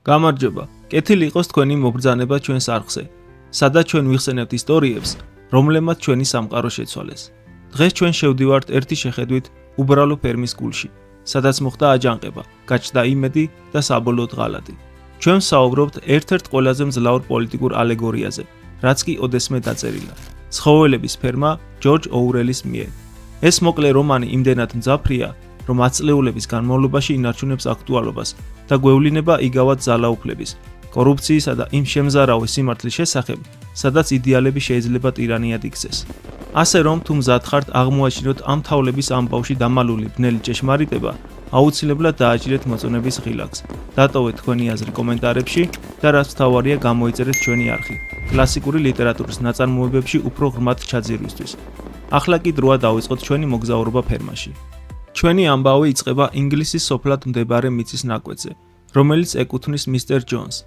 გამარჯობა. კეთილი იყოს თქვენი მობრძანება ჩვენს არხზე, სადაც ჩვენ ვიხსენებთ ისტორიებს, რომლებმაც ჩვენი სამყარო შეცვალეს. დღეს ჩვენ შევდივართ ერთი შეხედვით უბრალო ფერმის გულში, სადაც მოხდა აჯანყება, გაჩნდა იმედი და საბოლოოდ ღალატი. ჩვენ საუბრობთ ერთ-ერთ ყველაზე მძლავრ პოლიტიკურ ალეგორიაზე, რაც კი ოდესმე დაწერილა. ცხოველების ფერმა ჯორჯ ოურელის მიერ. ეს მოკლე რომანი იმდენად მძაფრია, რომ 10 წლეულების განმავლობაში ინარჩუნებს აქტუალობას და გვევლინება იგავად ძალაუფლების, კორუფციისა და იმ შემზარავი სიმართლის შესახებ, სადაც იდეალები შეიძლება ტირანიად იქცეს. ასე რომ თუ მზად ხართ აღმოაჩინოთ ამ თავლების ამბავში დამალული ბნელი ჭეშმარიტება, აუცილებლად დააჭირეთ მოწონების ღილაკს. დატოვეთ თქვენი აზრი კომენტარებში და რაც მთავარია გამოიწერეთ ჩვენი არხი, კლასიკური ლიტერატურის ნაწარმოებებში უფრო ღრმად ჩაძირვისთვის. ახლა კი დროა დავიწყოთ ჩვენი მოგზაურობა ფერმაში. ჩვენი ამბავი იწყება ინგლისის სოფლად მდებარე მიწის ნაკვეთზე, რომელიც ეკუთვნის მისტერ ჯონს.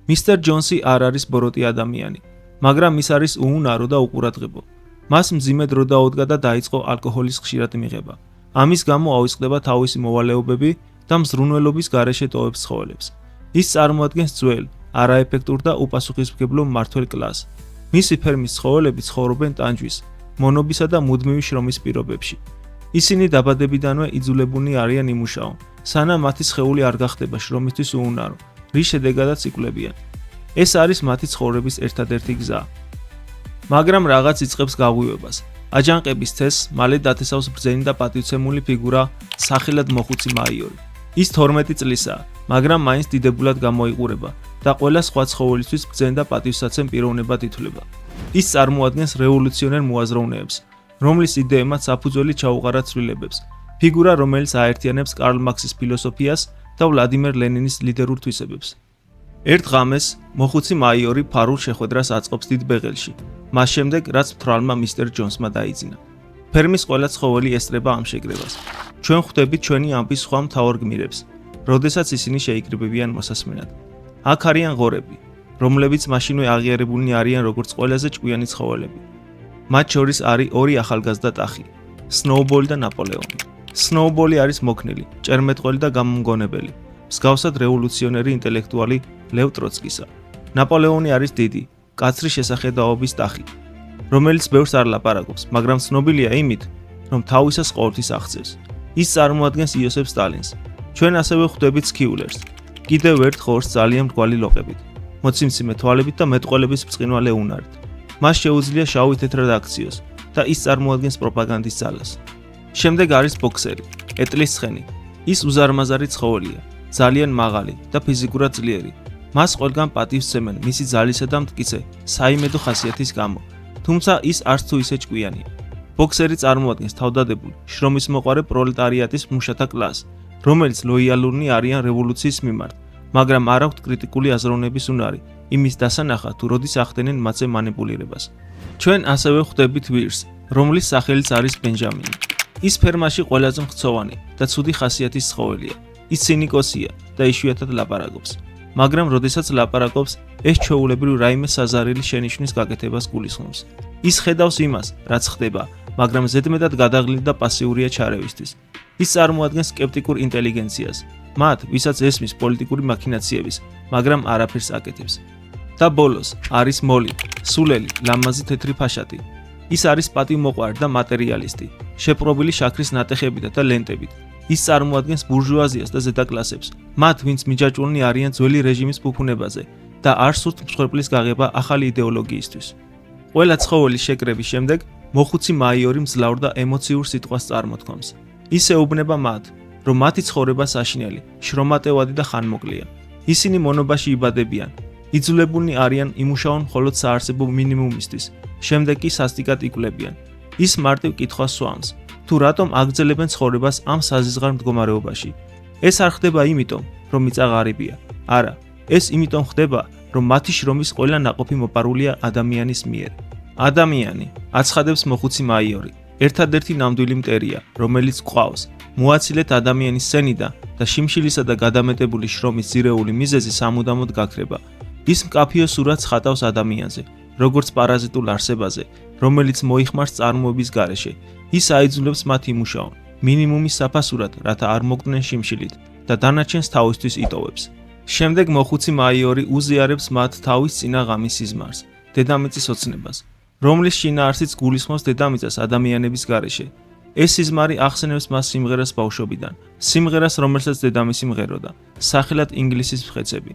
მისტერ ჯონსი არ არის ბოროტი ადამიანი, მაგრამ ის არის უუნარო და უყურადღებო. მას მძიმე დრო დაუდგა და დაიწყო ალკოჰოლის ხშირად მიღება. ამის გამო ავიწყდება თავისი მოვალეობები და მზრუნველობის გარეშე ტოვებს ცხოველებს. ის წარმოადგენს ძველ, არაეფექტურ და უპასუხისმგებლო მმართველ კლასს. მისი ფერმის ცხოველები ცხოვრობენ ტანჯვის, მონობისა და მუდმივი შრომის პირობებში. ისინი დაბადებიდანვე იძულებულნი არიან იმუშაონ, სანამ მათი სხეული არ გახდება შრომისთვის უუნარო, რის შედეგადაც იკლებიან. ეს არის მათი ცხოვრების ერთადერთი გზა. მაგრამ რაღაც იწყებს გაღვივებას. აჯანყების წესს მალე დათესავს ბრძენი და პატივცემული ფიგურა სახელად მოხუცი მაიორი. ის 12 წლისაა, მაგრამ მაინც დიდებულად გამოიყურება და ყველა სხვა ცხოველისთვის ბრძენ და პატივსაცემ პიროვნებად ითვლება. ის წარმოადგენს რევოლუციონერ მოაზროვნეებს, რომლის იდეებმაც საფუძველი ჩაუყარა ცვლილებებს, ფიგურა რომელიც აერთიანებს კარლ მარქსის ფილოსოფიას და ვლადიმერ ლენინის ლიდერულ თვისებებს. ერთ ღამეს მოხუცი მაიორი ფარულ შეხვედრას აწყობს დიდ ბეღელში, მას შემდეგ რაც მთვრალმა მისტერ ჯონსმა დაიძინა. ფერმის ყველა ცხოველი ესწრება ამ შეკრებას. ჩვენ ხვდებით ჩვენი ამბის სხვა მთავარ გმირებს, როდესაც ისინი შეიკრიბებიან მოსასმენად. აქ არიან ღორები, რომლებიც მაშინვე აღიარებულნი არიან როგორც ყველაზე ჭკვიანი ცხოველები. მათ შორის არის ორი ახალგაზრდა ტახი, სნოუბოლი და ნაპოლეონი. სნოუბოლი არის მოქნილი, ჭერმეტყველი და გამომგონებელი, მსგავსად რევოლუციონერი ინტელექტუალი ლევ ტროცკისა. ნაპოლეონი არის დიდი, კაცრი შესახედაობის ტახი, რომელიც ბევრს არ ლაპარაკობს, მაგრამ ცნობილია იმით, რომ თავისას ყოველთვის აღწევს. ის წარმოადგენს იოსებ სტალინს. ჩვენ ასევე ხვდებით სქიულერს, კიდევ ერთ ხორცს ძალიან მრგვალი ლოყებით, მოციმციმე თვალებით და მეტყველების ბრწყინვალე უნარით. მას შეუძლია შავი თეთრად აქციოს და ის წარმოადგენს პროპაგანდის ძალას. შემდეგ არის ბოქსერი, ეტლის ცხენი. ის უზარმაზარი ცხოველია, ძალიან მაღალი და ფიზიკურად ძლიერი. მას ყველგან პატივს სცემენ მისი ძალისა და მტკიცე, საიმედო ხასიათის გამო, თუმცა ის არც თუ ისე ჭკვიანია. ბოქსერი წარმოადგენს თავდადებულ, შრომისმოყვარე პროლეტარიატის მუშათა კლასს, რომელიც ლოიალურნი არიან რევოლუციის მიმართ, მაგრამ არ აქვთ კრიტიკული აზროვნების უნარი, იმის დასანახად თუ როდის ახდენენ მათზე მანიპულირებას. ჩვენ ასევე ხვდებით ვირს, რომლის სახელიც არის ბენჯამინი. ის ფერმაში ყველაზე მხცოვანი და ცუდი ხასიათის ცხოველია. ის ცინიკოსია და იშვიათად ლაპარაკობს. მაგრამ როდესაც ლაპარაკობს, ეს ჩვეულებრივ რაიმე საზარელი შენიშვნის გაკეთებას გულისხმობს. ის ხედავს იმას, რაც ხდება, მაგრამ ზედმეტად გადაღლილი და პასიურია ჩარევისთვის. ის წარმოადგენს სკეპტიკურ ინტელიგენციას, მათ, ვისაც ესმის პოლიტიკური მაქინაციების, მაგრამ არაფერს აკეთებს. და ბოლოს არის მოლი, სულელი, ლამაზი თეთრი ფაშატი. ის არის პატივმოყვარე და მატერიალისტი, შეპყრობილი შაქრის ნატეხებითა და ლენტებით. ის წარმოადგენს ბურჟუაზიას და ზედაკლასებს, მათ, ვინც მიჯაჭვულნი არიან ძველი რეჟიმის ფუფუნებაზე და არ სურთ მსხვერპლის გაღება ახალი იდეოლოგიისთვის. ყველა ცხოველის შეკრების შემდეგ მოხუცი მაიორი მძლავრ და ემოციურ სიტყვას წარმოთქვამს. ის ეუბნება მათ, რომ მათი ცხოვრება საშინელი, შრომატევადი და ხანმოკლეა. ისინი მონობაში იბადებიან, იძულებულნი არიან იმუშაონ მხოლოდ საარსებო მინიმუმისთვის, შემდეგ კი სასტიკად იკვლებიან. ის მარტივ კითხვას სვამს, თუ რატომ აგრძელებენ ცხოვრებას ამ საზიზღარ მდგომარეობაში. ეს არ ხდება იმიტომ, რომ მიწა ღარიბია. არა, ეს იმიტომ ხდება, რომ მათი შრომის ყველა ნაყოფი მოპარულია ადამიანის მიერ. ადამიანი, აცხადებს მოხუცი მაიორი, ერთადერთი ნამდვილი მტერია, რომელიც გვყავს. მოაცილეთ ადამიანის სენიდა და შიმშილისა და გადამეტებული შრომის ძირეული მიზეზი სამუდამოდ გაქრება. ის მკაფიო სურათს ხატავს ადამიანზე, როგორც პარაზიტულ არსებაზე, რომელიც მოიხმარს წარმოების გარეშე. ის აიძულებს მათ იმუშაონ, მინიმუმის საფასურად, რათა არ მოკდნენ შიმშილით და დანარჩენს თავისთვის იტოვებს. შემდეგ მოხუცი მაიორი უზიარებს მათ თავის წინა ღამის სიზმარს, დედამიწის ოცნებას, რომლის შინაარსიც გულისხმობს დედამიწას ადამიანების გარეშე. ეს სიზმარი ახსენებს მას სიმღერას ბავშვობიდან, სიმღერას, რომელსაც დედამისი მღეროდა, სახელად ინგლისის მხეცები.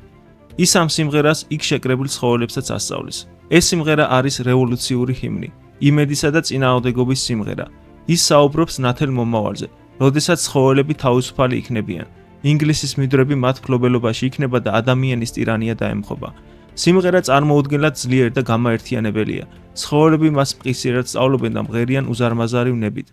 ის ამ სიმღერას იქ შეკრებულ ცხოველებსაც ასწავლის. ეს სიმღერა არის რევოლუციური ჰიმნი, იმედისა და წინააღმდეგობის სიმღერა. ის საუბრობს ნათელ მომავალზე, როდესაც ცხოველები თავისუფალი იქნებიან. ინგლისის მიდრები მათ მფლობელობაში იქნება და ადამიანის ტირანია დაემხობა. სიმღერა წარმოუდგენლად ძლიერი და გამაერთიანებელია. ცხოველები მას მყისიერად სწავლობენ და მღერიან უზარმაზარი ვნებით.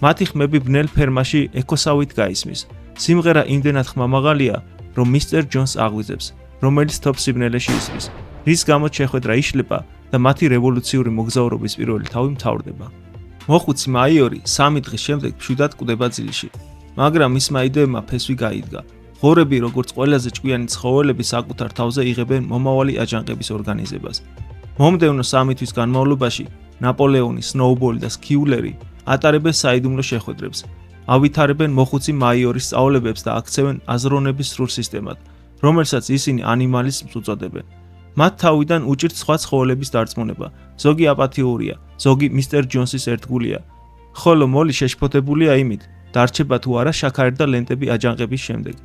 მათი ხმები ბნელ ფერმაში ეკოსავით გაისმის. სიმღერა იმდენად ხმამაღალია, რომ მისტერ ჯონს აღვიძებს, რომელიც თოფ სიბნელეში ისმის, რის გამოც შეხვედრა იშლება და მათი რევოლუციური მოგზაურობის პირველი თავი მთავრდება. მოხუცი მაიორი 3 დღის შემდეგ მშვიდად კვდება ძილში, მაგრამ მისმა იდეებმა ფესვი გაიდგა. ღორები, როგორც ყველაზე ჭკვიანი ცხოველები, საკუთარ თავზე იღებენ მომავალი აჯანყების ორგანიზებას. მომდევნო 3 თვის განმავლობაში ნაპოლეონი, სნოუბოლი და სკიულერი ატარებენ საიდუმლო შეხვედრებს, ავითარებენ მოხუცი მაიორის სწავლებებს და აქცევენ აზროვნების სრულ სისტემად, რომელსაც ისინი ანიმალიზმს უწოდებენ. მათ თავიდან უჭირთ სხვა ცხოველების დარწმუნება, ზოგი აპათიურია, ზოგი მისტერ ჯონსის ერთგულია, ხოლო მოლი შეშფოთებულია იმით, დარჩება თუ არა შაქარი და ლენტები აჯანყების შემდეგ.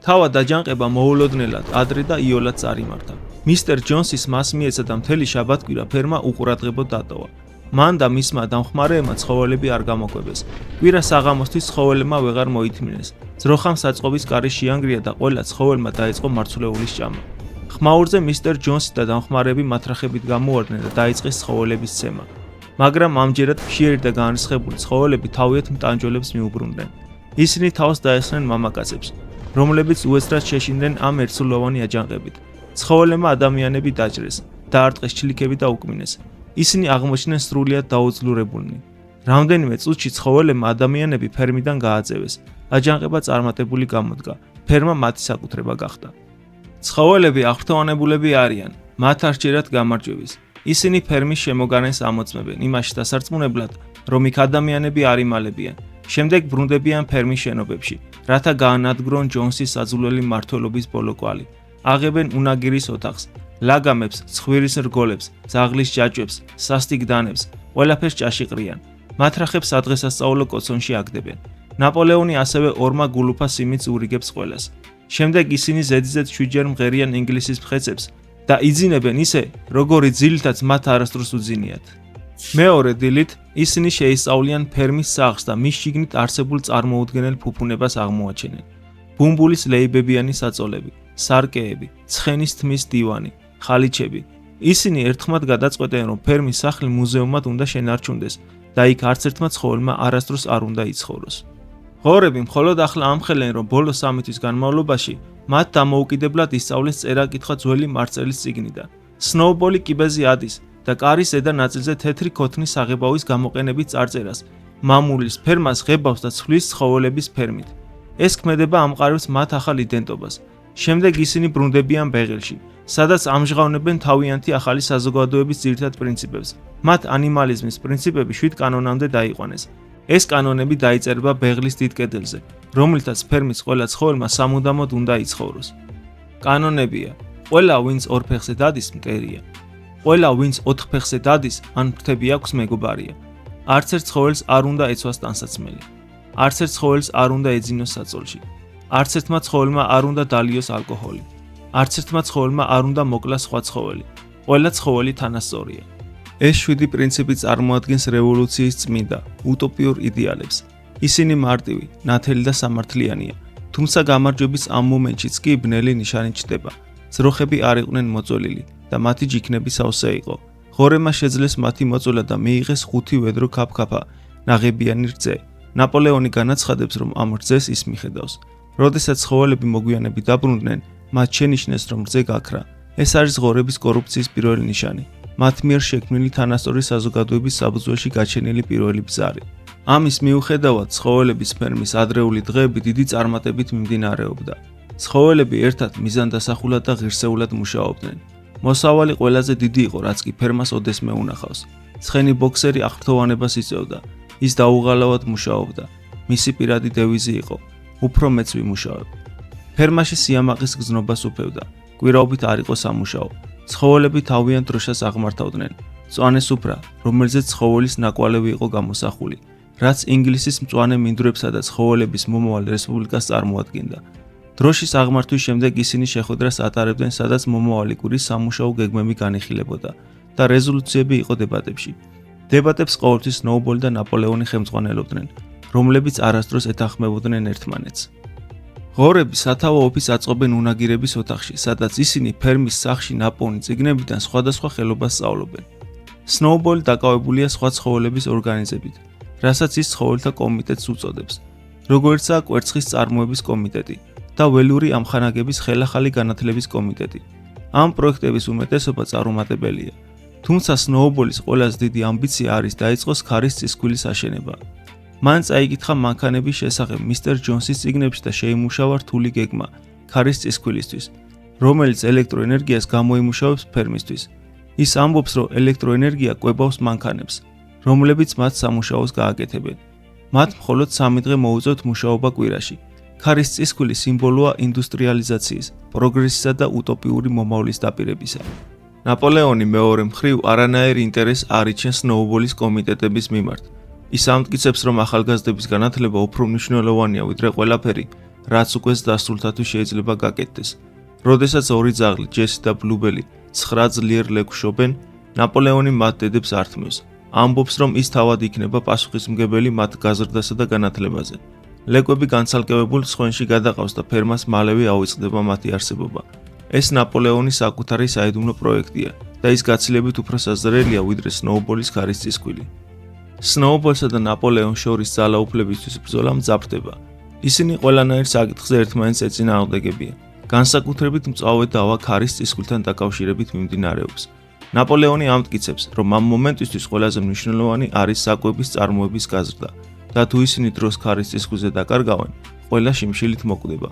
თავად აჯანყება მოულოდნელად ადრე და იოლად წარიმართა. მისტერ ჯონსის მას მიეცა და მთელი შაბათკვირა ფერმა უყურადღებოდ დატოვა. მან და მისმა დამხმარეებმა ცხოველები არ გამოკვებეს. კვირა საღამოსთვის ცხოველებმა ვეღარ მოითმინეს. ძროხამ საწყობის კარი შეანგრია და ყველა ცხოველმა დაიწყო მარცვლეულის ჭამა. ხმაურზე მისტერ ჯონსი და დამხმარეები მათრახებით გამოუვარდნენ და დაიწყეს ცხოველების ცემა. მაგრამ ამჯერად ხშირი და განრისხებული ცხოველები თავიანთ მტანჯველებს მიუბრუნდნენ. ისინი თავს დაესხნენ მამაკაცებს, რომლებიც უეცრად შეშინდნენ ამ ერთსულოვანი აჯანყებით. ცხოველებმა ადამიანები დაჭრეს, დაარტყეს ჩლიქები და უკმინეს. ისინი აღმოჩნდნენ სრულიად დაუძლურებულნი. რამდენიმე წუთში ცხოველებმა ადამიანები ფერმიდან გააწევეს. აჯანყება წარმატებული გამოდგა. ფერმა მათი საკუთრება გახდა. ცხოველები აღფრთოვანებულები არიან, მათ არ სჭირათ გამარჯვების. ისინი ფერმის შემოგარენს ამოწმებენ, იმაში დასარწმუნებლად, რომ იქ ადამიანები არ იმალებიან. შემდეგ ბრუნდებიან ფერმის შენობებში, რათა გაანადგურონ ჯონსის საძულველი მმართველობის ბოლო კვალი. აღებენ უნაგირის ოთახს, ლაგამებს, ცხვირის რგოლებს, ძაღლის ჯაჭვებს, სასტიკდანებს, ყველაფერს ჭაში ყრიან. მათრახებს სადღესასწაულო კოცონში აგდებენ. ნაპოლეონი ასევე ორმა გულუფას იმიც ურიგებს ყველას. შემდეგ ისინი ზედიზედ 7 ჯერ მღერიან ინგლისის მხეცებს და იძინებენ ისე, როგორი ძილითაც მათ არასდროს უძინიათ. მეორე დილით ისინი შეისწავლიან ფერმის სახლს და მის შიგნით არსებულ წარმოუდგენელ ფუფუნებას აღმოაჩენენ. ბუმბულის ლეიბებიანი საწოლები, სარკეები, ცხენის თმის დივანი, ხალიჩები. ისინი ერთხმად გადაწყვეტენ, რომ ფერმის სახლი მუზეუმად უნდა შენარჩუნდეს და იქ არც ერთმა ცხოველმა არასდროს არ უნდა იცხოვროს. ღორები მხოლოდ ახლა ამხელენ, რომ ბოლო 3 თვის განმავლობაში მათ დამოუკიდებლად ისწავლეს წერა-კითხვა ძველი მარწელის წიგნიდან. სნოუბოლი კიბეზე ადის და კარის ზედა ნაწილზე თეთრი ქოთნის საღებავის გამოყენებით წარწერას, მამულის ფერმას ღებავს და ცვლის ცხოველების ფერმით. ეს ქმედება ამყარებს მათ ახალ იდენტობას. შემდეგ ისინი ბრუნდებიან ბეღელში, სადაც ამჟღავნებენ თავიანთი ახალი საზოგადოების ძირითად პრინციპებს. მათ ანიმალიზმის პრინციპები 7 კანონამდე დაიყვანეს. ეს კანონები დაიწერება ბეღლის დიდ კედელზე, რომლითაც ფერმის ყველა ცხოველმა სამუდამოდ უნდა იცხოვროს. კანონებია: ყველა ვინც ორ ფეხზე დადის მტერია. ყველა ვინც 4 ფეხზე დადის, ან ფრთები აქვს მეგობარია. არც ერთ ცხოველს არ უნდა ეცვას ტანსაცმელი. არც ერთ ცხოველს არ უნდა ეძინოს საწოლში. არც ერთმა ცხოველმა არ უნდა დალიოს ალკოჰოლი. არც ერთმა ცხოველმა არ უნდა მოკლას სხვა ცხოველი. ყველა ცხოველი თანასწორია. ეს 7 პრინციპი წარმოადგენს რევოლუციის წმინდა, უტოპიურ იდეალებს. ისინი მარტივი, ნათელი და სამართლიანია, თუმცა გამარჯვების ამ მომენტშიც კი ბნელი ნიშანი ჩნდება. ძროხები არ იყვნენ მოწოლილი და მათი ჯიქნები სავსე იყო. ღორემა შეძლეს მათი მოწოლა და მიიღეს 5 ვედრო ქაფქაფა, ნაღებიანი რძე. ნაპოლეონი განაცხადებს, რომ ამ რძეს ის მიხედავს. როდესაც ცხოველები მოგვიანებით დაბრუნდნენ, მათ შენიშნეს, რომ რძე გაქრა. ეს არის ღორების კორუფციის პირველი ნიშანი. მათ მიერ შექმნილი თანასწორი საზოგადოების საბრძოლოში გაჩენილი პირველი ბზარი. ამის მიუხედავად, ცხოველების ფერმის ადრეული დღეები დიდი წარმატებით მიმდინარეობდა. ცხოველები ერთად მიზანდასახულად და ღირსეულად მუშაობდნენ. მოსავალი ყველაზე დიდი იყო, რაც კი ფერმას ოდესმე უნახავს. ცხენი ბოქსერი აღფრთოვანებას იწევდა. ის დაუღალავად მუშაობდა. მისი პირადი დევიზი იყო: უფრო მეც ვიმუშავებ. ფერმაში სიამაყის გზნობას უფევდა. კვირაობით არ იყო სამუშაო. ცხოველები თავიანთ დროშას აღმართავდნენ. მწვანე სუფრა, რომელზეც ცხოველის ნაკვალევი იყო გამოსახული, რაც ინგლისის მწვანე მინდვრებსა და ცხოველების მომავალ რესპუბლიკას წარმოადგენდა. დროშის აღმართვის შემდეგ ისინი შეხვედრას ატარებდნენ, სადაც მომავალი კვირის სამუშაო გეგმები განიხილებოდა და რეზოლუციები იყო დებატებში. დებატებს ყოველთვის სნოუბოლი და ნაპოლეონი ხელმძღვანელობდნენ, რომლებიც არასდროს ეთანხმებოდნენ ერთმანეთს. ღორები სათავო ოფისს აწყობენ უნაგირების ოთახში, სადაც ისინი ფერმის სახში ნაპოვნი წიგნებიდან სხვადასხვა ხელობას სწავლობენ. სნოუბოლი დაკავებულია სხვა ცხოველების ორგანიზებით, რასაც ის ცხოველთა კომიტეტს უწოდებს, როგორიცაა კვერცხის წარმოების კომიტეტი და ველური ამხანაგების ხელახალი განათლების კომიტეტი. ამ პროექტების უმეტესობა წარუმატებელია, თუმცა სნოუბოლის ყველაზე დიდი ამბიცია არის დაიწყოს ქარის წისქვილის აშენება. მან წაიკითხა მანქანების შესახებ მისტერ ჯონსის წიგნებში და შეიმუშავა რთული გეგმა ქარის წისქვილისთვის, რომელიც ელექტროენერგიას გამოიმუშავებს ფერმისთვის. ის ამბობს, რომ ელექტროენერგია კვებავს მანქანებს, რომლებიც მათ სამუშაოს გააკეთებენ. მათ მხოლოდ 3 დღე მოუწევთ მუშაობა კვირაში. ქარის წისქვილი სიმბოლოა ინდუსტრიალიზაციის, პროგრესისა და უტოპიური მომავლის დაპირებისა. ნაპოლეონი მეორე მხრივ არანაირ ინტერესს არ იჩენს სნოუბოლის კომიტეტების მიმართ. ის ამტკიცებს, რომ ახალგაზრდების განათლება უფრო მნიშვნელოვანია ვიდრე ყველაფერი, რაც უკვე დასრულთათვის შეიძლება გაკეთდეს. როდესაც ორი ძაღლი, ჯესი და ბლუბელი 9 ძლიერ ლეკვს შობენ, ნაპოლეონი მათ დედებს ართმევს. ამბობს, რომ ის თავად იქნება პასუხისმგებელი მათ გაზრდასა და განათლებაზე. ლეკვები განცალკევებულ სხვენში გადაყავს და ფერმას მალევე აუწყდება მათი არსებობა. ეს ნაპოლეონის საკუთარი საიდუმლო პროექტია და ის გაცილებით უფრო საზრელია ვიდრე სნოუბოლის ქარის წისქვილი. სნოუბოლსა და ნაპოლეონს შორის ძალაუფლებისთვის ბრძოლა მძაფრდება. ისინი ყველანაირ საკითხზე ერთმანეთს ეწინააღმდეგებიან. განსაკუთრებით მწვავე დავა ქარის წისქვილთან დაკავშირებით მიმდინარეობს. ნაპოლეონი ამტკიცებს, რომ ამ მომენტისთვის ყველაზე მნიშვნელოვანი არის საკვების წარმოების გაზრდა და თუ ისინი დროს ქარის წისქვილზე დაკარგავენ, ყველა შიმშილით მოკვდება.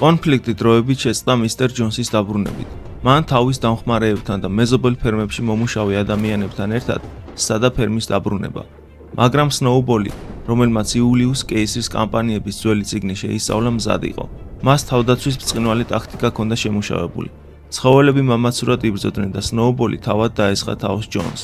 კონფლიქტი დროებით შეწყდა მისტერ ჯონსის დაბრუნებით. მან თავის დამხმარეებთან და მეზობელ ფერმებში მომუშავე ადამიანებთან ერთად სცადა ფერმის დაბრუნება. მაგრამ სნოუბოლი, რომელმაც იულიუს კეისრის კამპანიების ძველი წიგნი შეისწავლა, მზად იყო. მას თავდაცვის ბრწყინვალე ტაქტიკა ჰქონდა შემუშავებული. ცხოველები მამაცურად იბრძოდნენ და სნოუბოლი თავად დაესხა თავს ჯონს.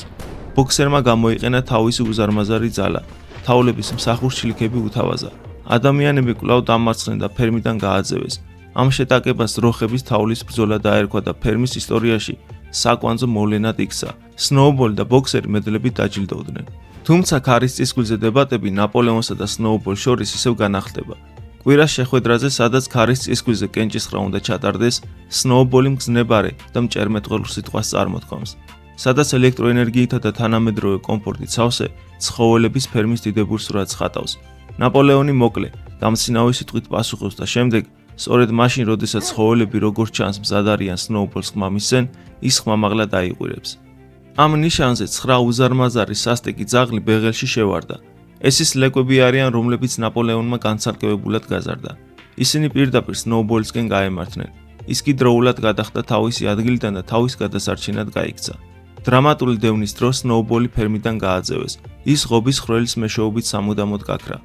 ბოქსერმა გამოიყენა თავისი უზარმაზარი ძალა, თავლების მსახურ შილქები უთავაზა. ადამიანები კვლავ დამარცხდნენ და ფერმიდან გააძევეს. ამ შეტაკებას როხების თავლის ბრძოლა დაერქვა და ფერმის ისტორიაში საკვანძო მოვლენად იქცა. სნოუბოლი და ბოქსერი მედლებით დაჯილდოვდნენ. თუმცა ქარის წისქვილზე დებატები ნაპოლეონსა და სნოუბოლს შორის ისევ განახლდება. კვირას შეხვედრაზე, სადაც ქარის წისქვილზე კენჭისყრა უნდა ჩატარდეს, სნოუბოლი მგზნებარე და მჭერმეტყველურ სიტყვას წარმოთქვამს, სადაც ელექტროენერგიითა და თანამედროვე კომფორტით სავსე ცხოველების ფერმის დიდებულ სურათს ხატავს. ნაპოლეონი მოკლე და მცინავი სიტყვით პასუხობს და შემდეგ, სწორედ მაშინ, როდესაც ცხოველები როგორც ჩანს მზად არიან სნოუბოლს ხმამისცენ, ის ხმამაღლა დაიყურებს. ამ ნიშანზე 9 უზარმაზარი სასტიკი ძაღლი ბეღელში შევარდა. ეს ის ლეკვები არიან, რომლებიც ნაპოლეონმა განცალკევებულად გაზარდა. ისინი პირდაპირ სნოუბოლისკენ გაემართნენ. ის კი დროულად გადახდა თავისი ადგილიდან და თავის გადასარჩენად გაიქცა. დრამატული დევნის დროს სნოუბოლი ფერმიდან გააძევეს. ის ღობის ხვრელის მეშვეობით სამუდამოდ გაქრა.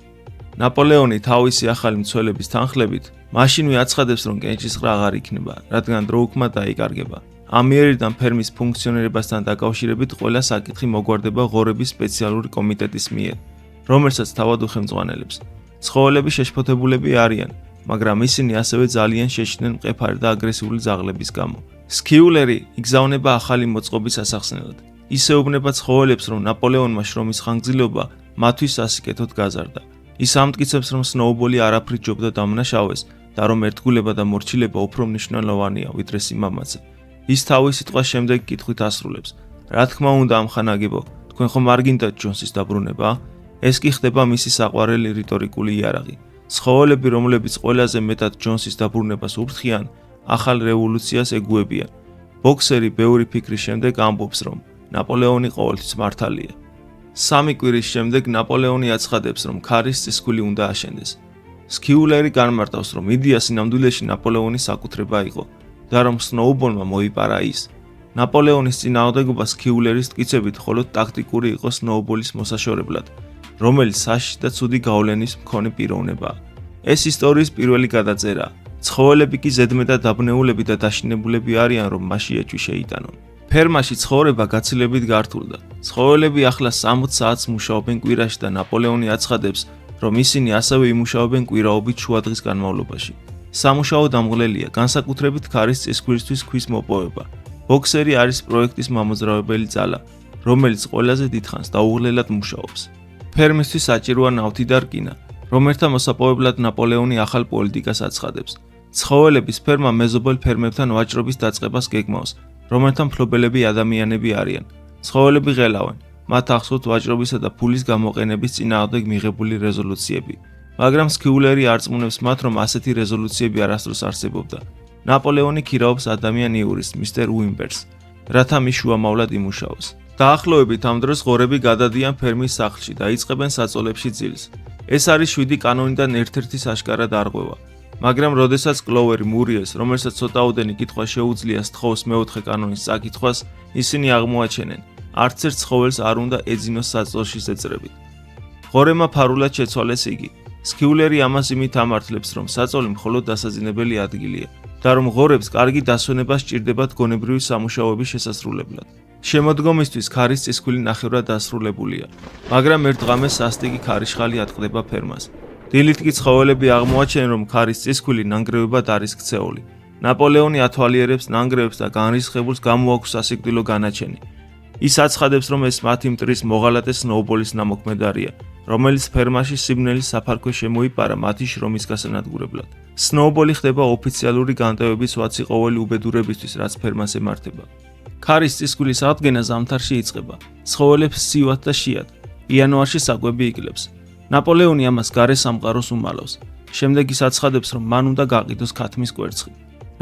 ნაპოლეონი თავისი ახალი მცველების თანხლებით მაშინვე აცხადებს, რომ კენჭისყრა აღარ იქნება, რადგან დრო უკმა დაიკარგება. ამიერიდან ფერმის ფუნქციონირებასთან დაკავშირებით ყველა საკითხი მოგვარდება ღორების სპეციალური კომიტეტის მიერ, რომელსაც თავად უხელმძღვანელებს. ცხოველები შეშფოთებულები არიან, მაგრამ ისინი ასევე ძალიან შეშინდნენ მყეფარი და აგრესიული ძაღლების გამო. სქიულერი იგზავნება ახალი მოწყობის ასახსნელად. ისეუბნება ცხოველებს, რომ ნაპოლეონმა შრომის ხანგრძლივობა მათთვის სასიკეთოდ გაზარდა. ის ამტკიცებს, რომ სნოუბოლი არაფრით ჯობდა დამნაშავეს და რომ ერთგულება და მორჩილება უფრო მნიშვნელოვანია ვიდრე სიმამაცე. ის თავის სიტყვას შემდეგ კითხვით ასრულებს: რა თქმა უნდა, ამხანაგებო, თქვენ ხომ არ გინდათ ჯონსის დაბრუნება? ეს კი ხდება მისი საყვარელი რიტორიკული იარაღი. ცხოველები, რომლებიც ყველაზე მეტად ჯონსის დაბრუნებას ურთხიან, ახალ რევოლუციას ეგუებიან. ბოქსერი ბევრი ფიქრის შემდეგ ამბობს, რომ ნაპოლეონი ყოველთვის მართალია. 3 კვირის შემდეგ ნაპოლეონი აცხადებს, რომ ქარის წისქვილი უნდა აშენდეს. სქიულერი განმარტავს, რომ იდეა სინამდვილეში ნაპოლეონის საკუთრება იყო და რომ სნოუბოლმა მოიპარა ის. ნაპოლეონის წინააღმდეგობა სქიულერის მტკიცებით მხოლოდ ტაქტიკური იყო სნოუბოლის მოსაშორებლად, რომელიც საშიში და ცუდი გავლენის მქონე პიროვნებაა. ეს ისტორიის პირველი გადაწერა ცხოველები კი ზედმეტად დაბნეულები და დაშინებულები არიან, რომ მასში ეჭვი შეიტანონ. ფერმაში ცხოვრება გაცილებით გართულდა. ცხოველები ახლა 60 საათს მუშაობენ კვირაში და ნაპოლეონი აცხადებს, რომ ისინი ასევე იმუშაობენ კვირაობით შუადღის განმავლობაში. სამუშაო დამღლელია, განსაკუთრებით ქარის წისქვისთვის ქვის მოპოვება. ბოქსერი არის პროექტის მამოძრავებელი ძალა, რომელიც ყველაზე დიდხანს დაუღლელად მუშაობს. ფერმისთვის საჭიროა ნავთი და რკინა, რომელთა მოსაპოვებლად ნაპოლეონი ახალ პოლიტიკას აცხადებს. ცხოველების ფერმა მეზობელ ფერმებთან ვაჭრობის დაწყებას გეგმავს, რომელთა მფლობელები ადამიანები არიან. ცხოველები ღელავენ, მათ ახსოვთ ვაჭრობისა და ფულის გამოყენების წინააღმდეგ მიღებული რეზოლუციები. მაგრამ სქიულერი არწმუნებს მათ, რომ ასეთი რეზოლუციები არასდროს არსებობდა. ნაპოლეონი ქირაობს ადამიან იურისტს, მისტერ უიმბერს, რათა მის შუამავლად იმუშაოს. დაახლოებით ამ დროს ღორები გადადიან ფერმის სახლში და იწყებენ საწოლებში ძილს. ეს არის 7 კანონიდან ერთ-ერთი საშკარა დარღვევა. მაგრამ როდესაც კლოვერი მურიელს, რომელსაც ცოტაოდენი კითხვა შეუძლია სთხოვს მეოთხე კანონის წაკითხვას, ისინი აღმოაჩენენ, არც ერთ ცხოველს არ უნდა ეძინოს საწოლში ზეწრებით. ღორემა ფარულად შეცვალეს იგი. სქიულერი ამას იმით ამართლებს, რომ საწოლი მხოლოდ დასაძინებელი ადგილია და რომ ღორებს კარგი დასვენება სჭირდებათ გონებრივი სამუშაოების შესასრულებლად. შემოდგომისთვის ქარის წისქვილი ნახევრად დასრულებულია, მაგრამ ერთ ღამეს სასტიკი ქარიშხალი ატყდება ფერმას. დილით კი ცხოველები აღმოაჩენენ, რომ ქარის წისქვილი ნანგრევებად არის ქცეული. ნაპოლეონი ათვალიერებს ნანგრევებს და განრისხებულს გამოაქვს სასიკვდილო განაჩენი. ის აცხადებს, რომ ეს მათი მტრის მოღალატე სნოუბოლის ნამოქმედარია, რომელიც ფერმაში სიბნელის საფარქვე შემოიპარა მათი შრომის გასანადგურებლად. სნოუბოლი ხდება ოფიციალური განტევების 20 ყოველი უბედურებისთვის, რაც ფერმას ემართება. ქარის წისქვილის აღდგენა ზამთარში იწყება. ცხოველებს სივად და შიად. იანვარში საკვები იკლებს. ნაპოლეონი ამას გარე სამყაროს უმალავს. შემდეგ ის აცხადებს, რომ მან უნდა გაყიდოს ქათმის კვერცხი,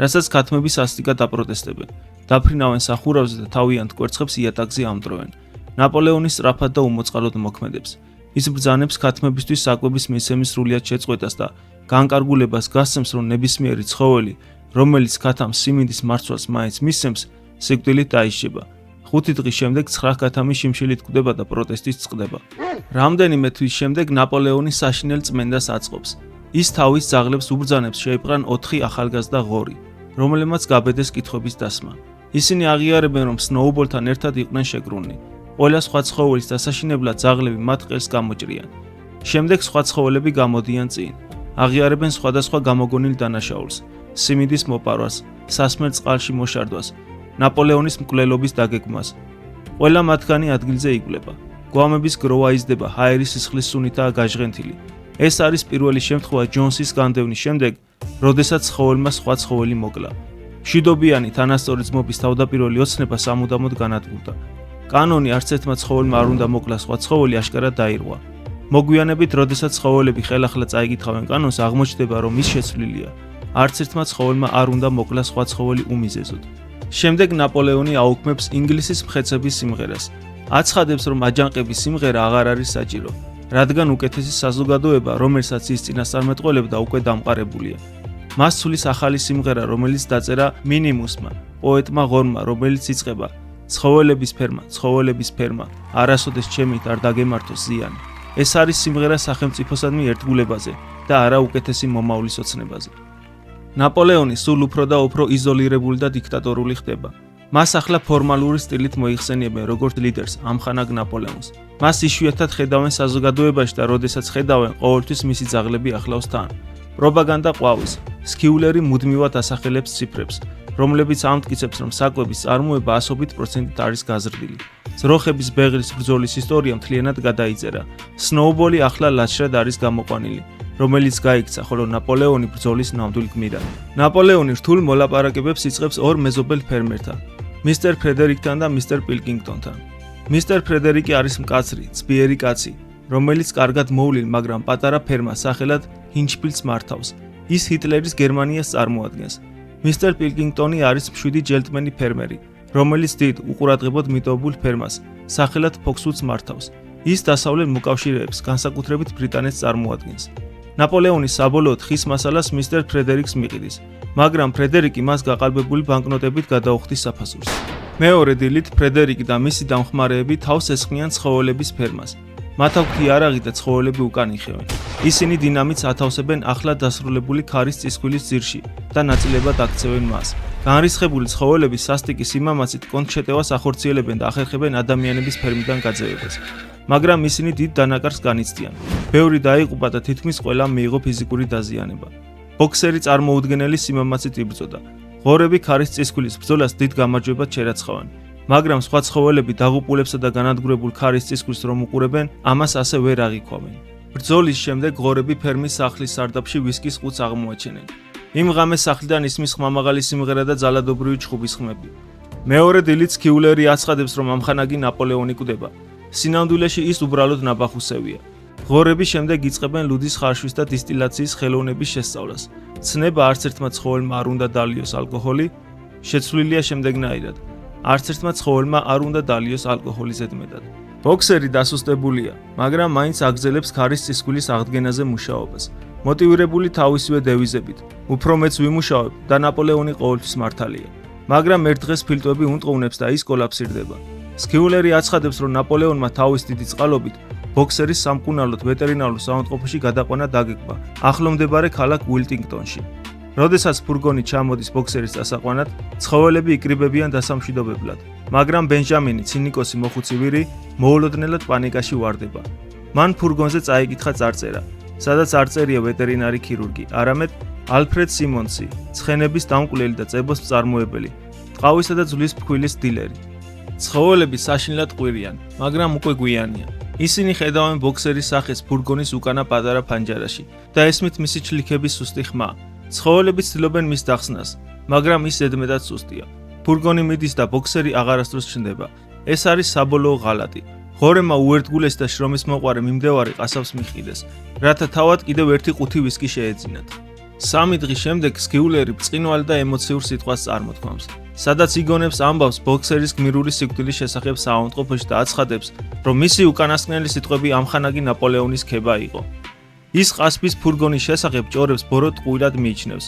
რასაც ქათმები სასტიკად აპროტესტებენ. დაფრინავენ სახურავზე და თავიანთ კვერცხებს იატაკზე ამტვრევენ. ნაპოლეონი სწრაფად და უმოწყალოდ მოქმედებს. ის ბრძანებს ქათმებისთვის საკვების მიცემის სრულიად შეწყვეტას და განკარგულებას გასცემს, რომ ნებისმიერი ცხოველი, რომელიც ქათამს სიმინდის მარცვალს მაინც მისცემს, სიკვდილით დაიშება. 5 დღის შემდეგ 9 ქათამი შიმშილით კვდება და პროტესტიც წყდება. რამდენიმე თვის შემდეგ ნაპოლეონი საშინელ წმენდას აწყობს. ის თავის ძაღლებს უბრძანებს შეეპყრან 4 ახალგაზრდა ღორი, რომელმაც გაბედეს კითხვების დასმა. ისინი აღიარებენ, რომ სნოუბოლთან ერთად იყვნენ შეკრუნნი. ყველა სხვა ცხოველის დასაშინებლად ძაღლები მათ ყელს გამოჭრიან. შემდეგ სხვა ცხოველები გამოდიან წინ. აღიარებენ სხვადასხვა გამოგონილ დანაშაულს, სიმინდის მოპარვას, სასმელ წყალში მოშარდვას, ნაპოლეონის მკვლელობის დაგეგმვას. ყველა მათგანი ადგილზე იკვლება. გვამების გროვა იზრდება, ჰაერის სისხლის სუნითაა გაჟღენთილი. ეს არის პირველი შემთხვევა ჯონსის განდევნის შემდეგ, როდესაც ცხოველმა სხვა ცხოველი მოკლა. მშვიდობიანი თანასწორი ძმობის თავდაპირველი ოცნება სამუდამოდ განადგურდა. კანონი არც ერთმა ცხოველმა არ უნდა მოკლა სხვა ცხოველი აშკარად დაირღვა. მოგვიანებით, როდესაც ცხოველები ხელახლა წაიკითხავენ კანონს, აღმოჩნდება, რომ ის შეცვლილია. არც ერთმა ცხოველმა არ უნდა მოკლა სხვა ცხოველი უმიზეზოდ. შემდეგ ნაპოლეონი აუქმებს ინგლისის მხეცების სიმღერას. აცხადებს, რომ აჯანყების სიმღერა აღარ არის საჭირო, რადგან უკეთესი საზოგადოება, რომელსაც ის წინასწარმეტყველებდა, უკვე დამყარებულია. მას ცulis ახალი სიმღერა, რომელიც დაწერა მინიმუსმა, პოეტმა ღორმა, რომელიც იწყება: ცხოველების ფერმა, არასოდეს ჩემით არ დაგემართოს ზიანი. ეს არის სიმღერა სახელმწიფოსადმი ერთგულებაზე და არა უკეთესი მომავლის ოცნებაზე. ნაპოლეონი სულ უფრო და უფრო იზოლირებული და დიქტატორული ხდება. მას ახლა ფორმალური სტილით მოიხსენიებენ როგორც ლიდერს, ამხანაგ ნაპოლეონს. მას იშვიათად ხედავენ საზოგადოებაში და როდესაც ხედავენ, ყოველთვის მისი ძაღლები ახლავს თან. პროპაგანდა ყვავის. სქიულერი მუდმივად ასახელებს ციფრებს, რომლებიც ამტკიცებს, რომ საკვების წარმოება 100% არის გაზრდილი. ძროხების ბეღლის ბრძოლის ისტორია მთლიანად გადაიწერა. სნოუბოლი ახლა ლაშრად არის გამოყვანილი, რომელიც გაიქცა, ხოლო ნაპოლეონი ბრძოლის ნამდვილ გმირად. ნაპოლეონი რთულ მოლაპარაკებებს იწყებს ორ მეზობელ ფერმერთან, მისტერ ფრედერიკთან და მისტერ პილკინგტონთან. მისტერ ფრედერიკი არის მკაცრი, ძლიერი კაცი, რომელიც კარგად მოვლილ, მაგრამ პატარა ფერმას სახელად ჰინჩფილდს მართავს. ის ჰიტლერის გერმანიას წარმოადგენს. მისტერ პილკინგტონი არის მშვიდი ჯელტმენი ფერმერი, რომელიც დიდ უყურადღებოდ მიტოვებულ ფერმას სახელად ფოქსვუდს მართავს. ის დასავლელ მოკავშირეებს, განსაკუთრებით ბრიტანეთს წარმოადგენს. ნაპოლეონი საბოლოოდ ხის მასალას მისტერ ფრედერიკს მიყიდის, მაგრამ ფრედერიკი მას გაყალბებული ბანკნოტებით გადაუხდის საფასურს. მეორე დილით ფრედერიკი და მისი დამხმარეები თავს ესხმიან ცხოველების ფერმას. მათ აქვთ იარაღი და ცხოველები უკან იხევენ. ისინი დინამიტს ათავსებენ ახლად დასრულებული ქარის წისქვილის ძირში და ნაწილებად აქცევენ მას. განრისხებული ცხოველები სასტიკი სიმამაცით კონჩეტევას ახორციელებენ და ახერხებენ ადამიანების ფერმიდან გაძევებას. მაგრამ ისინი დიდ დანაკარს განიცდიან. ბევრი დაიღუპა და თითქმის ყველამ მიიღო ფიზიკური დაზიანება. ბოქსერი წარმოუდგენელი სიმამაცით იბრძოდა. ღორები ქარის წისქვილის ბრძოლას დიდ გამარჯვებად შერაცხავენ. მაგრამ სხვა ცხოველები დაღუპულებსა და განადგურებულ ქარის წისქვილს რომ უყურებენ, ამას ასე ვერ აღიქვამენ. ბრძოლის შემდეგ ღორები ფერმის სახლის სარდაფში ვისკის ყუთს აღმოაჩენენ. იმ ღამეს სახლიდან ისმის ხმამაღალი სიმღერა და ძალადობრივი ჩხუბის ხმები. მეორე დილით სქიულერი აცხადებს, რომ ამხანაგი ნაპოლეონი კვდება. სინამდვილეში ის უბრალოდ ნაბახუსევია. ღორები შემდეგ იწყებენ ლუდის ხარშვის და დისტილაციის ხელოვნების შესწავლას. ცნება არც ერთმა ცხოველმა არ უნდა დალიოს ალკოჰოლი, შეცვლილია შემდეგნაირად. არც ერთმა ცხოველმა არ უნდა დალიოს ალკოჰოლი ზედმეტად. ბოქსერი დასუსტებულია, მაგრამ მაინც აგრძელებს ქარის წისქვილის აღდგენაზე მუშაობას. მოტივირებული თავისივე დევიზებით, უფრო მეც ვიმუშავებ და ნაპოლეონი ყოველთვის მართალია. მაგრამ ერთ დღეს ფილტვები უნტყუნებს და ის კოლაფსირდება. სქიულერი აცხადებს, რომ ნაპოლეონმა თავის დიდი წყალობით ბოქსერის სამკურნალოდ ვეტერინარულ საავადმყოფოში გადაყვანა დაგეგმა ახლო მდებარე ქალაქ უილტინგტონში. როდესაც ფურგონი ჩამოდის ბოქსერის დასაყვანად, ცხოველები იკრიბებიან დასამშვიდობებლად, მაგრამ ბენჟამინი, ცინიკოსი მოხუცი მოულოდნელად პანიკაში ვარდება. მან ფურგონზე წაიკითხა წარწერა, სადაც არ წერია ვეტერინარი ქირურგი, არამედ ალფრედ სიმონსი, ცხენების დამკვლელი და წებოს მწარმოებელი, ტყავისა და ძვლის ფქვილის დილერი. ცხოველები საშინლად ყვირიან, მაგრამ უკვე გვიანია. ისინი ხედავენ ბოქსერის სახეს ფურგონის უკანა პატარა ფანჯარაში და ესმით მისი ჩლიქების სუსტი ხმა. ცხოველები ცდილობენ მის დახსნას, მაგრამ ის ზედმეტად სუსტია. ფურგონი მიდის და ბოქსერი აღარასდროს ჩნდება. ეს არის საბოლოო ღალატი. ღორემა უერთგულეს და შრომის მოყვარე მიმდევარი ყასავს მიჰყიდეს, რათა თავად კიდევ ერთი ყუთი ვისკი შეეძინათ. 3 დღის შემდეგ სქიულერი ბრწყინვალე და ემოციურ სიტყვას წარმოთქვამს, სადაც იგონებს ამბავს ბოქსერის გმირული სიკვდილის შესახებ საავადმყოფოში და აცხადებს, რომ მისი უკანასკნელი სიტყვები ამხანაგი ნაპოლეონის ქება იყო. ის ყასბის ფურგონის შესახებ ჭორებს ბოროტ ყვილად მიიჩნევს.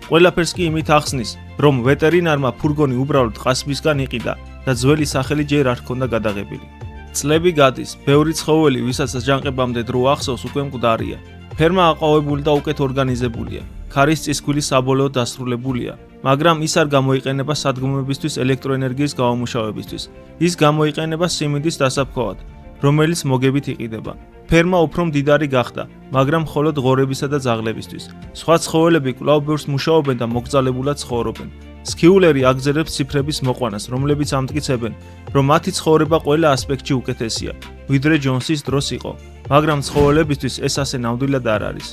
ყველაფერს კი იმით ახსნის, რომ ვეტერინარმა ფურგონი უბრალოდ ყასბისგან იყიდა და ძველი სახელი ჯერ არ ჰქონდა გადაღებილი. წლები გადის, ბევრი ცხოველი, ვისაც აჯანყებამდე დრო ახსოვს, უკვე მკვდარია. ფერმა აყვავებული და უკეთ ორგანიზებულია. ქარის წისქვილი საბოლოოდ დასრულებულია, მაგრამ ის არ გამოიყენება სადგომებისთვის ელექტროენერგიის გამომუშავებისთვის. ის გამოიყენება სიმინდის დასაფქოვად, რომელიც მოგებით იყიდება. ფერმა უფრო მდიდარი გახდა, მაგრამ მხოლოდ ღორებისა და ძაღლებისთვის. სხვა ცხოველები კვლავ ბევრს მუშაობენ და მოკრძალებულად ცხოვრობენ. სქიულერი აგრძელებს ციფრების მოყვანას, რომლებიც ამტკიცებენ, რომ მათი ცხოვრება ყველა ასპექტში უკეთესია, ვიდრე ჯონსის დროს იყო, მაგრამ ცხოველებისთვის ეს ასე ნამდვილად არ არის.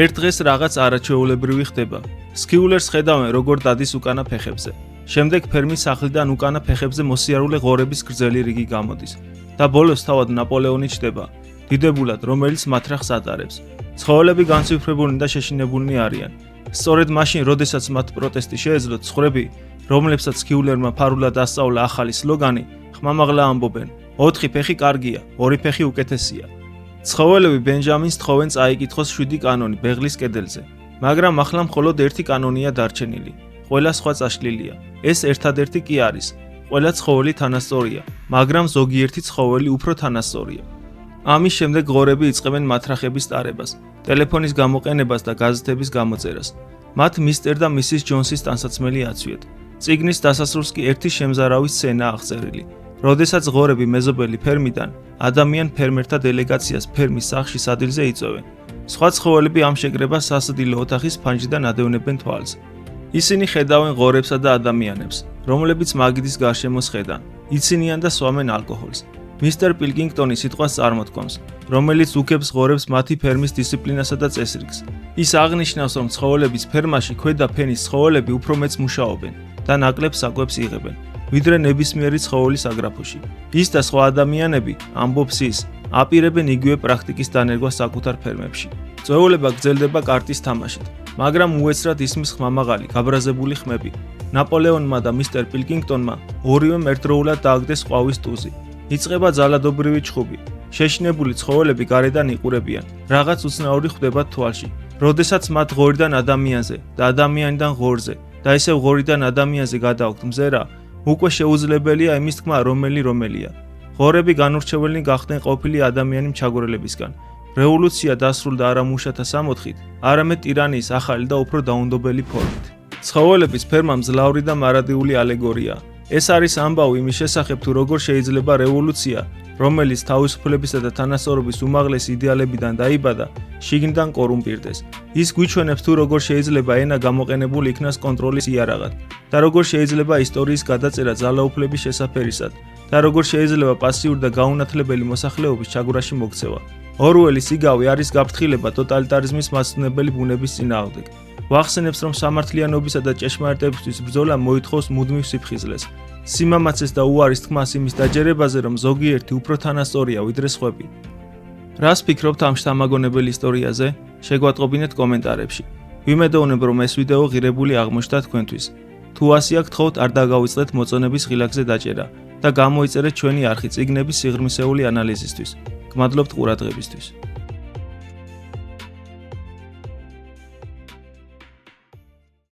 ერთ დღეს რაღაც არაჩვეულებრივი ხდება. სქიულერს ხედავენ, როგორ დადის უკანა ფეხებზე. შემდეგ ფერმის სახლიდან უკანა ფეხებზე მოსიარულე ღორების გრძელი რიგი გამოდის და ბოლოს თავად ნაპოლეონი ჩდება, დიდებულად, რომელიც მათრახს ატარებს. ცხოველები განცვიფრებულნი და შეშინებულნი არიან. სწორედ მაშინ, როდესაც მათ პროტესტი შეეძლოთ, ცხვრები, რომლებსაც სქიულერმა ფარულად ასწავლა ახალი სლოგანი, ხმამაღლა ამბობენ: 4 ფეხი კარგია, 2 ფეხი უკეთესია. ცხოველები ბენჯამინს თხოვენ წაიკითხოს 7 კანონი ბეღლის კედელზე, მაგრამ ახლა მხოლოდ 1 კანონია დარჩენილი. ყველა სხვა წაშლილია. ეს ერთადერთი კი არის. ყველა ცხოველი თანასწორია, მაგრამ ზოგიერთი ცხოველი უფრო თანასწორია. ამის შემდეგ ღორები იწყებენ მათრახების ტარებას, ტელეფონის გამოყენებას და გაზეთების გამოწერას. მათ მისტერ და მისის ჯონსის ტანსაცმელი აცვიეთ. წიგნის დასასრულს კი ერთი შემზარავი სცენა აღწერილი, როდესაც ღორები მეზობელი ფერმიდან ადამიან ფერმერთა დელეგაციას ფერმის სახლში სადილზე იწვევენ. სხვა ცხოველები ამ შეკრებას სასადილო ოთახის ფანჯრიდან ადევნებენ თვალს. ისინი ხედავენ ღორებსა და ადამიანებს, რომლებიც მაგიდის გარშემო სხედან, იცინიან და სვამენ ალკოჰოლს. მისტერ პილკინგტონი სიტყვას წარმოთქვამს, რომელიც უგებს ღორებს მათი ფერმის დისციპლინასა და წესრიგს. ის აღნიშნავს, რომ ცხოველების ფერმაში ქვედა ფენის ცხოველები უფრო მეც მუშაობენ და ნაკლებ საკვებს იღებენ, ვიდრე ნებისმიერი ცხოველის აგრაფოში. ის და სხვა ადამიანები, ამბობს ის, აპირებენ იგივე პრაქტიკის დანერგვას საკუთარ ფერმებში. წვეულება გრძელდება კარტის თამაშით, მაგრამ უეცრად ისმის ხმამაღალი, გაბრაზებული ხმები. ნაპოლეონმა და მისტერ პილკინგტონმა ორივემ ერთდროულად დააგდეს ყვავის ტუზი. იწყება ძალადობრივი ჩხუბი. შეშინებული ცხოველები გარედან იყურებიან, რაღაც უცნაური ხვდება თვალში. როდესაც მათ ღორიდან ადამიანზე და ადამიანიდან ღორზე და ისევ ღორიდან ადამიანზე გადააქვთ მზერა, უკვე შეუძლებელია იმის თქმა, რომელია. ღორები განურჩეველნი გახდნენ ყოფილი ადამიანი მჩაგვრელებისგან. რევოლუცია დასრულდა არა მუშათა სამოთხით, არამედ ტირანიის ახალი და უფრო დაუნდობელი ფორმით. ცხოველების ფერმა მძლავრი და მარადიული ალეგორია. ეს არის ამბავი იმის შესახებ, თუ როგორ შეიძლება რევოლუცია, რომელიც თავისუფლებისა და თანასწორობის უმაღლესი იდეალებიდან დაიბადა, შიგნიდან კორუმპირდეს. ის გვიჩვენებს, თუ როგორ შეიძლება ენა გამოყენებული იქნას კონტროლის იარაღად და როგორ შეიძლება ისტორიის გადაწერა ძალაუფლების შესაფერისად და როგორ შეიძლება პასიური და გაუნათლებელი მოსახლეობის ჩაგვრაში მოქცევა. ორუელის იგავი არის გაფრთხილება ტოტალიტარიზმის მასწავლებელი ბუნების წინააღმდეგ. ვახსენებს, რომ სამართლიანობისა და ჭეშმარიტებისთვის ბრძოლა მოითხოვს მუდმივ სიფხიზლეს, სიმამაცეს და უარის თქმას იმის დაჯერებაზე, რომ ზოგიერთი უფრო თანასწორია ვიდრე სხვები. რას ფიქრობთ ამ შთამაგონებელ ისტორიაზე? შეგვატყობინეთ კომენტარებში. ვიმედოვნებ, რომ ეს ვიდეო ღირებული აღმოჩნდა თქვენთვის. თუ ასია გთხოვთ, არ დაგავიწყდეთ მოწონების ღილაკზე დაჭერა და გამოიწერეთ ჩვენი არხი წიგნების სიღრმისეული ანალიზისთვის. გმადლობთ ყურადღებისთვის.